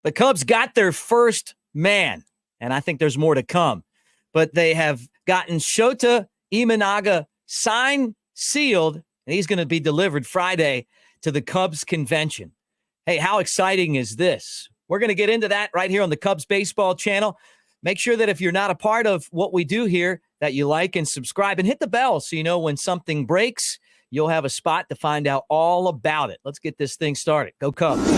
The Cubs got their first man, and I think there's more to come. But they have gotten Shota Imanaga signed, sealed, and he's going to be delivered Friday to the Cubs convention. Hey, how exciting is this? We're going to get into that right here on the Cubs Baseball channel. Make sure that if you're not a part of what we do here, that you like and subscribe and hit the bell so you know when something breaks, you'll have a spot to find out all about it. Let's get this thing started. Go Cubs.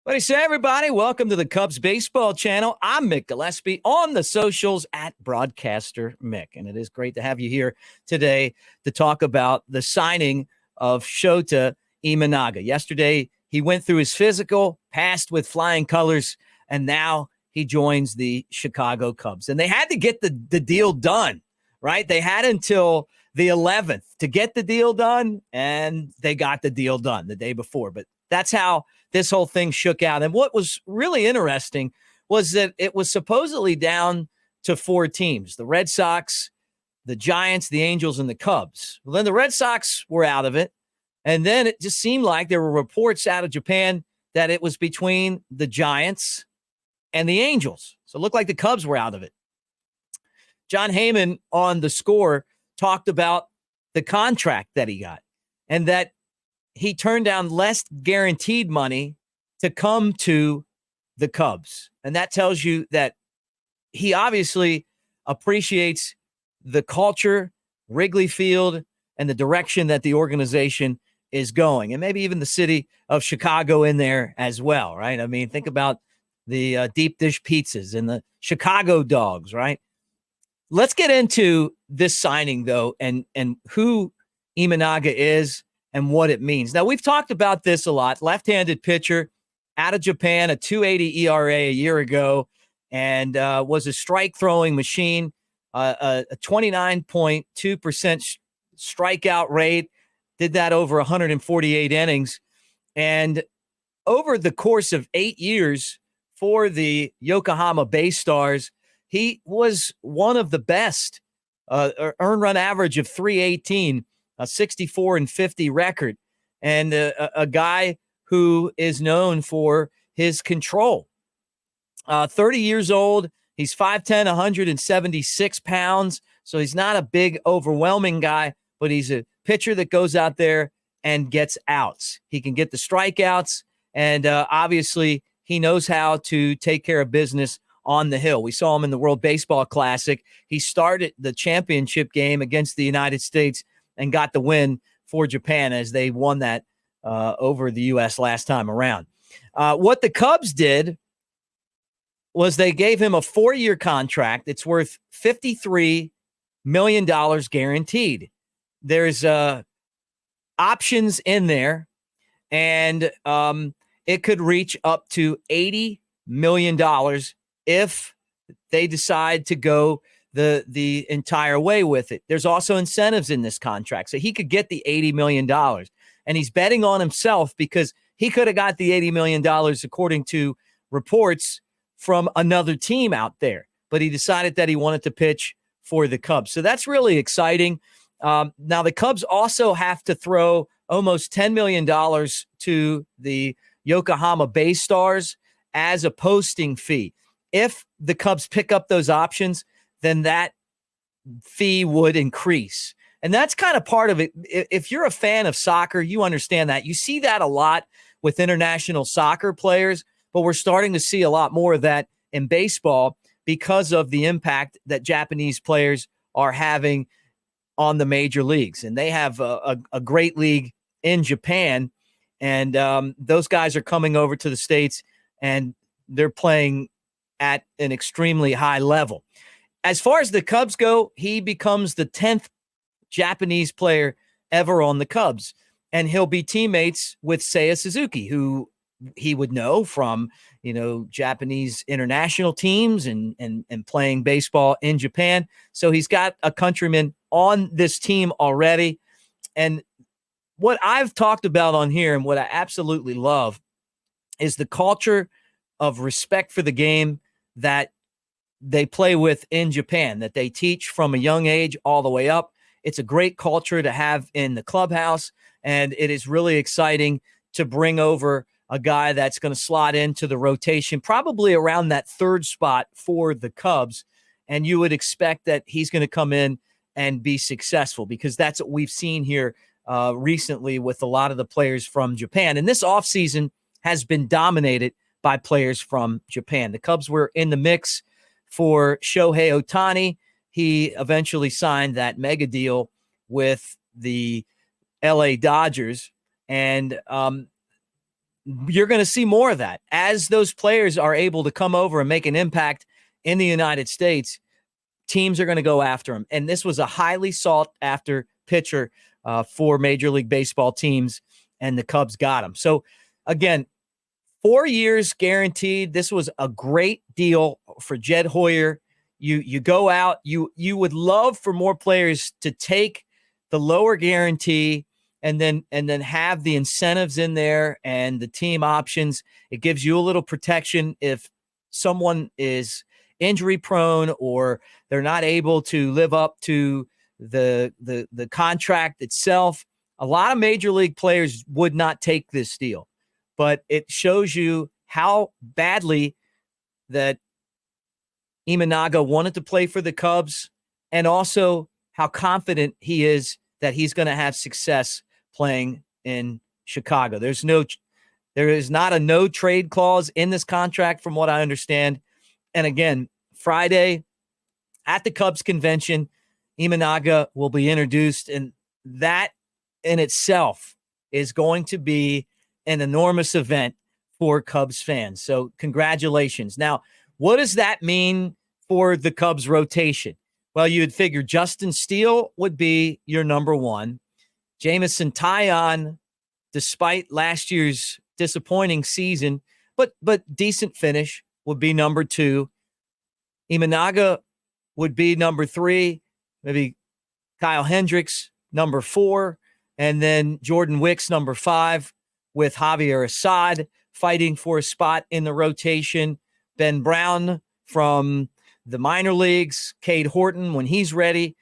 What do you say, everybody? Welcome to the Cubs Baseball channel. I'm Mick Gillispie on the socials at Broadcaster Mick. And it is great to have you here today to talk about the signing of Shota Imanaga. Yesterday, he went through his physical, passed with flying colors, and now he joins the Chicago Cubs. And they had to get the deal done, right? They had until the 11th to get the deal done, and they got the deal done the day before. But that's how this whole thing shook out. And what was really interesting was that it was supposedly down to 4 teams: the Red Sox, the Giants, the Angels, and the Cubs. Well, then the Red Sox were out of it. And then it just seemed like there were reports out of Japan that it was between the Giants and the Angels. So it looked like the Cubs were out of it. John Heyman on The Score talked about the contract that he got and that he turned down less guaranteed money to come to the Cubs. And that tells you that he obviously appreciates the culture, Wrigley Field, and the direction that the organization is going. And maybe even the city of Chicago in there as well, right? I mean, think about the deep dish pizzas and the Chicago dogs, right? Let's get into this signing, though, and who Imanaga is and what it means. Now, we've talked about this a lot. Left-handed pitcher out of Japan, a 2.80 ERA a year ago, and was a strike-throwing machine, a 29.2% strikeout rate, did that over 148 innings. And over the course of 8 years for the Yokohama BayStars, he was one of the best, earned run average of 318, a 64-50 record, and a guy who is known for his control. 30 years old. He's 5'10", 176 pounds. So he's not a big, overwhelming guy, but he's a pitcher that goes out there and gets outs. He can get the strikeouts, and obviously he knows how to take care of business on the hill. We saw him in the World Baseball Classic. He started the championship game against the United States and got the win for Japan as they won that over the U.S. last time around. What the Cubs did was they gave him a 4-year contract. It's worth $53 million guaranteed. There's options in there, and it could reach up to $80 million if they decide to go the entire way with it. There's also incentives in this contract. So he could get the $80 million. And he's betting on himself because he could have got the $80 million according to reports from another team out there. But he decided that he wanted to pitch for the Cubs. So that's really exciting. Now, the Cubs also have to throw almost $10 million to the Yokohama BayStars as a posting fee. If the Cubs pick up those options, then that fee would increase. And that's kind of part of it. If you're a fan of soccer, you understand that. You see that a lot with international soccer players, but we're starting to see a lot more of that in baseball because of the impact that Japanese players are having on the major leagues. And they have a great league in Japan, and those guys are coming over to the States, and they're playing at an extremely high level. As far as the Cubs go, he becomes the 10th Japanese player ever on the Cubs, and he'll be teammates with Seiya Suzuki, who he would know from, Japanese international teams and playing baseball in Japan. So he's got a countryman on this team already. And what I've talked about on here and what I absolutely love is the culture of respect for the game that they play with in Japan, that they teach from a young age all the way up. It's a great culture to have in the clubhouse, and it is really exciting to bring over a guy that's going to slot into the rotation, probably around that third spot for the Cubs. And you would expect that he's going to come in and be successful, because that's what we've seen here recently with a lot of the players from Japan. And this offseason has been dominated by players from Japan. The Cubs were in the mix for Shohei Ohtani. He eventually signed that mega deal with the LA Dodgers. And you're going to see more of that. As those players are able to come over and make an impact in the United States, teams are going to go after him. And this was a highly sought after pitcher for Major League Baseball teams, and the Cubs got him. So again, 4 years guaranteed. This was a great deal for Jed Hoyer. You go out, you would love for more players to take the lower guarantee and then have the incentives in there and the team options. It gives you a little protection if someone is injury prone or they're not able to live up to the contract itself. A lot of major league players would not take this deal, but it shows you how badly that Imanaga wanted to play for the Cubs, and also how confident he is that he's going to have success playing in Chicago. There is not a no trade clause in this contract from what I understand. And again, Friday at the Cubs convention, Imanaga will be introduced, and that in itself is going to be an enormous event for Cubs fans. So congratulations. Now, what does that mean for the Cubs rotation? Well, you would figure Justin Steele would be your number one. Jameson Taillon, despite last year's disappointing season, but decent finish, would be number two. Imanaga would be number three. Maybe Kyle Hendricks, number four. And then Jordan Wicks, number five, with Javier Assad fighting for a spot in the rotation. Ben Brown from the minor leagues, Cade Horton, when he's ready,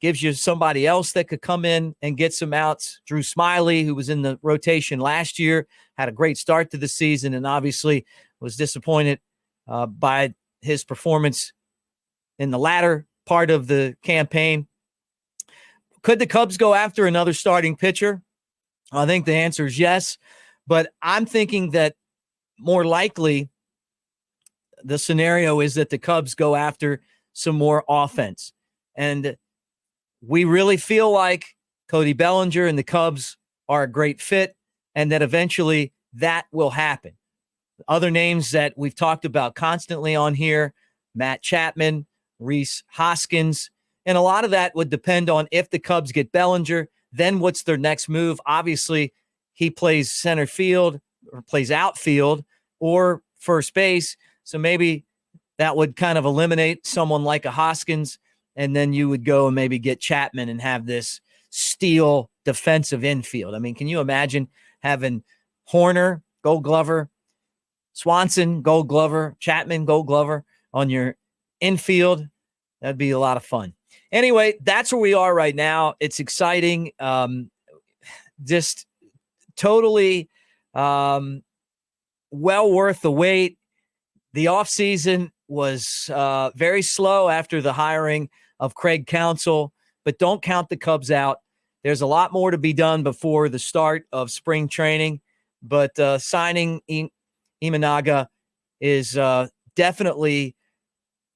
gives you somebody else that could come in and get some outs. Drew Smiley, who was in the rotation last year, had a great start to the season and obviously was disappointed by his performance in the latter part of the campaign. Could the Cubs go after another starting pitcher? I think the answer is yes, but I'm thinking that more likely the scenario is that the Cubs go after some more offense. And we really feel like Cody Bellinger and the Cubs are a great fit, and that eventually that will happen. Other names that we've talked about constantly on here, Matt Chapman, Rhys Hoskins, and a lot of that would depend on if the Cubs get Bellinger, then what's their next move? Obviously, he plays center field or plays outfield or first base. So maybe that would kind of eliminate someone like a Hoskins, and then you would go and maybe get Chapman and have this steel defensive infield. I mean, can you imagine having Horner, Gold Glover, Swanson, Gold Glover, Chapman, Gold Glover on your infield? That'd be a lot of fun. Anyway, that's where we are right now. It's exciting. Just totally well worth the wait. The offseason was very slow after the hiring of Craig Counsell, but don't count the Cubs out. There's a lot more to be done before the start of spring training, but signing Imanaga is definitely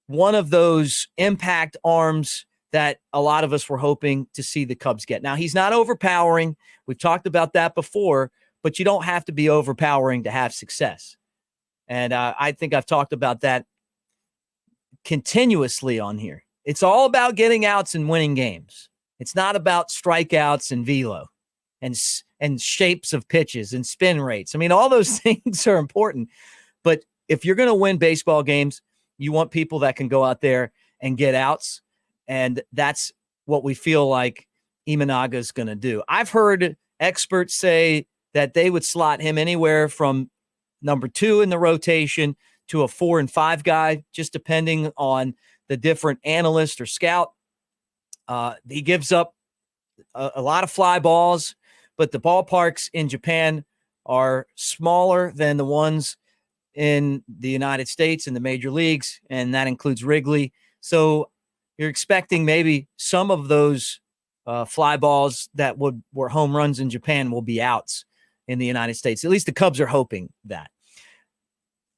one of those impact arms that a lot of us were hoping to see the Cubs get. Now, he's not overpowering. We've talked about that before, but you don't have to be overpowering to have success. And I think I've talked about that continuously on here. It's all about getting outs and winning games. It's not about strikeouts and velo. and shapes of pitches and spin rates. I mean, all those things are important. But if you're going to win baseball games, you want people that can go out there and get outs. And that's what we feel like Imanaga is going to do. I've heard experts say that they would slot him anywhere from number 2 in the rotation to a 4 and 5 guy, just depending on the different analyst or scout. He gives up a lot of fly balls, but the ballparks in Japan are smaller than the ones in the United States in the major leagues, and that includes Wrigley. So you're expecting maybe some of those fly balls that were home runs in Japan will be outs in the United States. At least the Cubs are hoping that.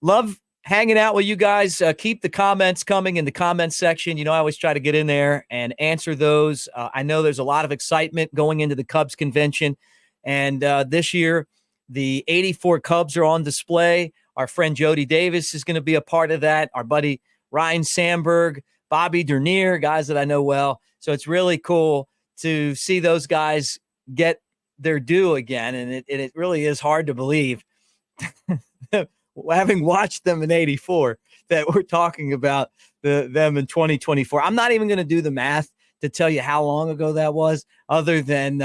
Love hanging out with you guys. Keep the comments coming in the comments section. I always try to get in there and answer those. I know there's a lot of excitement going into the Cubs convention. And this year, the 84 Cubs are on display. Our friend Jody Davis is going to be a part of that. Our buddy Ryan Sandberg, Bobby Dernier, guys that I know well. So it's really cool to see those guys get their due again. And it really is hard to believe, having watched them in 84, that we're talking about them in 2024. I'm not even going to do the math to tell you how long ago that was, other than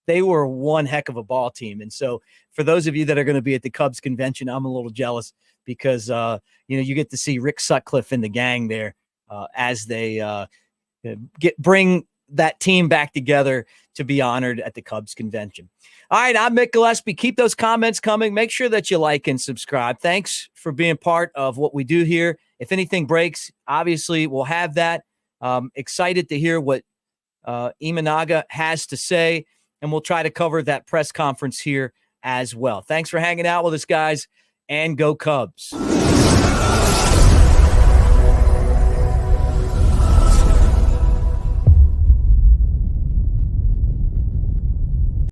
they were one heck of a ball team. And so for those of you that are going to be at the Cubs convention, I'm a little jealous because, you get to see Rick Sutcliffe and the gang there as they bring that team back together to be honored at the Cubs convention. All right, I'm Mick Gillispie. Keep those comments coming. Make sure that you like and subscribe. Thanks for being part of what we do here. If anything breaks, obviously we'll have that. Excited to hear what Imanaga has to say, and we'll try to cover that press conference here as well. Thanks for hanging out with us, guys, and go Cubs.